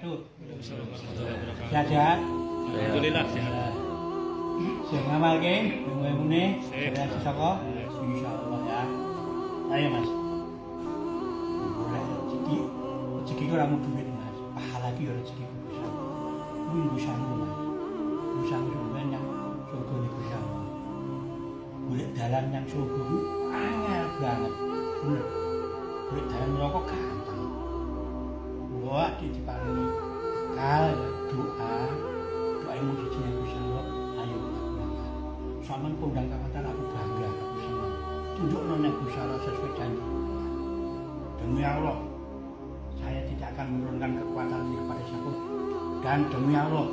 Sehat-sehat. Alhamdulillah sehat. Sing ngamalke ilmu-ilmune dari saka insyaallah ya. Ayo Mas. Boleh rezeki. Rezeki ku ora mung duit Mas. Pahala ki yo rezeki ku bisa. Kuwi urusanmu Mas. Urusan sampeyan yang surga niku sama. Golek dalan yang surga ku angel banget. Bener. Golek dalan neraka gampang. Wah, diparingi bekal doa. Doamu dijine Gusti Allah. Ayo sampean kondang kawatan aku bangga aku seneng. Tunjukno nek Gusti Allah sesuai janji. Demi Allah, saya tidak akan menurunkan kekuatan ini kepada siapapun. Dan demi Allah,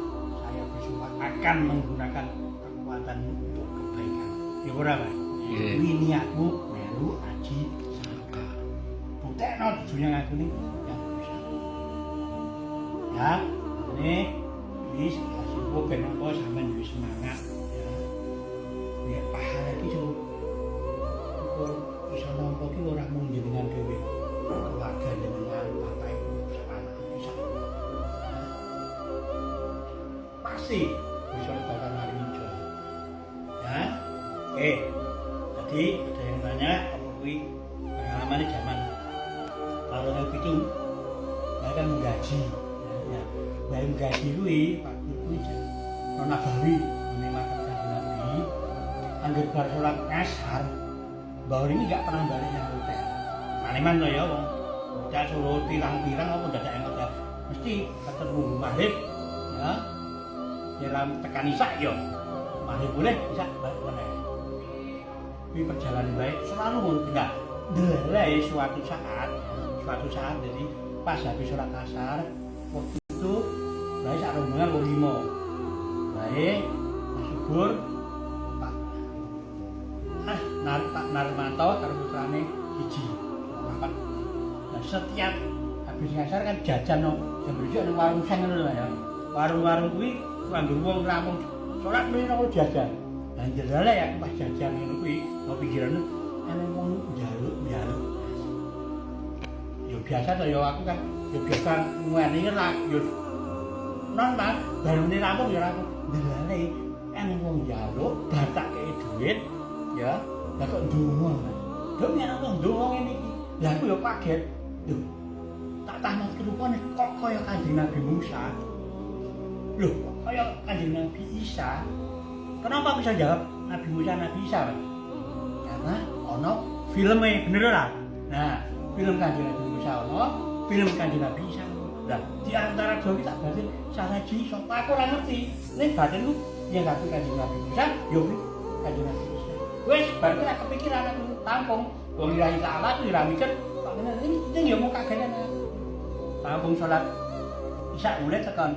saya bersumpah akan menggunakan kekuatan untuk kebaikan. Ya ora, Mas? Kuwi niatmu melu aji saka. Buktekno dunya aku ini yang bisa. Ya, ini wis kasih ben apa sampean wis semangat ya. Ya pahala iki yo kok iso nampa ki ora mung jenengan dhewe. Keluarga jenengan, bapak ibu, anak bisa. Pasti bisa bakal maringi joy. Ya. Oke. Tadi ada yang tanya apa kuwi pengalaman zaman tahun itu saya kan menggaji. Ya. Bayar gaji kuwi waktu kuwi ana bawi ini makan kanjeng Nabi. Angger bar salat asar, bahwa ini enggak pernah balik nang hotel. Maneman to ya wong. Bocah Solo pirang-pirang apa dadak yang hotel. Mesti ketemu maghrib ya. Dalam tekan isak ya. Maghrib boleh bisa balik meneh. Kuwi perjalanan baik selalu ngono pindah. Delai suatu saat jadi pas habis salat asar waktu itu baik sak rombongan wong 5. Baik syukur Pak Narmanto karo putrane siji. Nah, setiap habis ngasar kan jajan no jam besok nang warung seng ngono lho ya. Warung-warung kuwi kanggo wong rampung salat mrene karo jajan. Lah jelale ya pas jajan ngono kuwi mau pikiran ana wong njaluk. Yo biasa to yo aku kan yo biasa ngene lah yo non Mas, barune rampung ya rampung. Jelale ana wong njaluk batak kei duit ya. Lah kok ndonga. Dok nek ana ndonga ngene iki. Lah aku yo kaget. Lho. Tak tamat kerupane kok kaya Kanjeng Nabi Musa. Lho, kok kaya Kanjeng Nabi Isa. Kenapa bisa jawab Nabi Musa, Nabi Isa? Karena ono filmnya, bener ora? Nah, film Kanjeng Nabi Musa ono, film Kanjeng Nabi Isa. Lah, di antara dua kita berarti salah ji, sok aku ora ngerti. Nek batin lu yang gak Kanjeng Nabi Musa, yo Kanjeng Nabi Isa. Wes, berarti nek kepikiran aku tampung, wong ilahi ta'ala kuwi ora mikir, kok ini yo mau kagetan. Tampung salat Isya mulai tekan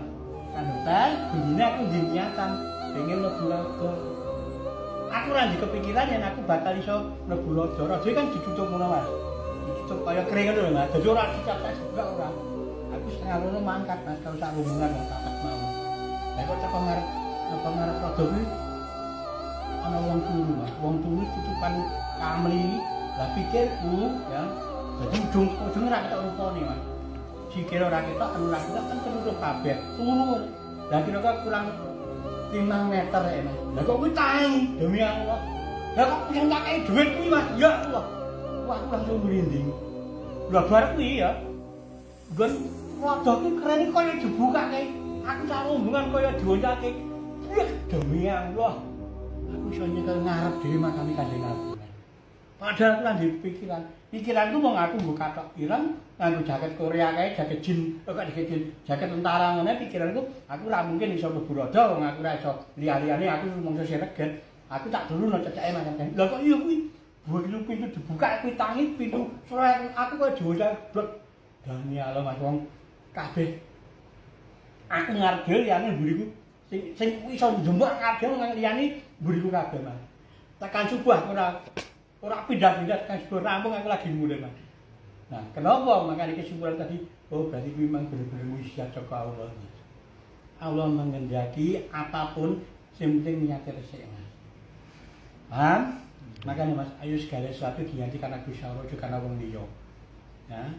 kan hotel, bunyinya aku niatan pengen mlebu raga. Aku ora kepikiran yen aku bakal iso mlebu raga. Raga kan ditutup ngono Mas. Ditutup kaya kering ngono lho Mas. Dadi ora dicapres juga ora. Aku setengah loro mangkat Mas kalau sak rombongan wong papat mau. Lah kok teko ngarep raga kuwi ana wong turu Mas. Wong turu tutupan kamli. Lah pikirku ya. Dadi ujung ora ketok rupane Mas. Sikil ora ketok, anu ora ketok kan tertutup kabeh. Turu. Lah kira-kira kurang 5 meter ya Mas. Lah kok kuwi tahi demi Allah. Lah kok yang tak kei dhuwit kuwi Mas. Ya Allah. Wah, aku langsung merinding. Lah bar kuwi ya. Nggon rada kuwi keren kaya dibukake. Aku sak rombongan kaya dioncake. Demi Allah. Aku iso nyekel ngarep dhewe makame Kanjeng Nabi. Padahal aku lan pikiranku mau aku buka tok pirang nganggo jaket Korea kae, jaket jin, jaket tentara ngene pikiranku aku ora mungkin iso mlebu roda wong aku ora iso liya-liyane aku mongso siregen. Aku tak turun ceceke macam-macam. Lah kok iya kuwi begitu pintu dibuka kuwi tangi pintu sore aku kok diwocak blek. Dami Allah Mas wong kabeh. Aku ngarep dhewe liyane mburiku sing iso njembak kabeh wong liyane mburiku kabeh Mas. Tekan subuh ora pindah-pindah kan subuh rampung aku lagi mulai Mas. Nah, kenapa makanya kesimpulan tadi berarti memang benar-benar mujizat saka Allah. Allah mengendaki apapun sing penting niate resik Mas. Paham? Makanya Mas, ayo segala sesuatu diganti karena Gusti Allah juga karena wong liya. Ya.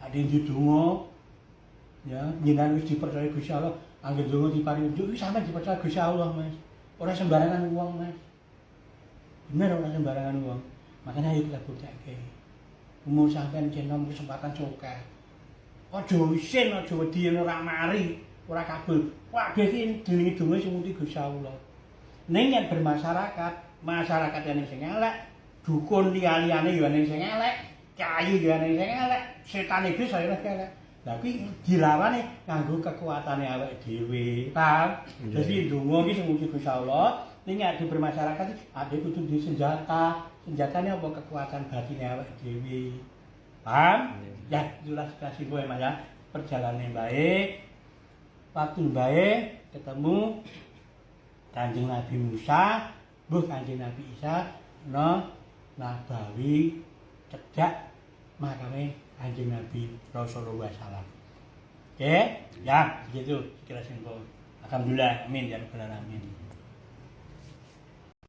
Ade ndonga Ya, jenengan wis dipercaya Gusti Allah, anggere donga diparingi njuk iki sampeyan dipercaya Gusti Allah, Mas. Ora sembarangan wong, Mas. Bener ora sembarangan wong. Makanya ayo kita buktiake. Umur sampeyan cenom kesempatan sokeh. Aja isin, aja wedi ora mari, ora kabul. Kabeh iki jenenge donga sing muti Gusti Allah. Ning yen masyarakat yang sing elek, dukun liya-liyane ya ning sing elek, kiai ya ning sing elek, setan iblis saya elek. Lah kuwi dilawane nganggo kekuatane awake dhewe. Paham? Dadi ndonga iki sing muji Gusti Allah, ning nek di bermasyarakat ade kudu di senjata. Senjatane apa kekuatan batine awake dhewe. Paham? Ya, jelas kasih kowe Mas ya. Perjalanan baik. Waktu baik ketemu Kanjeng Nabi Musa, mbuh Kanjeng Nabi Isa Nabawi cedak makame Kanjeng Nabi Rasulullah SAW. Oke, ya begitu kira simpel. Alhamdulillah, amin ya rabbal alamin.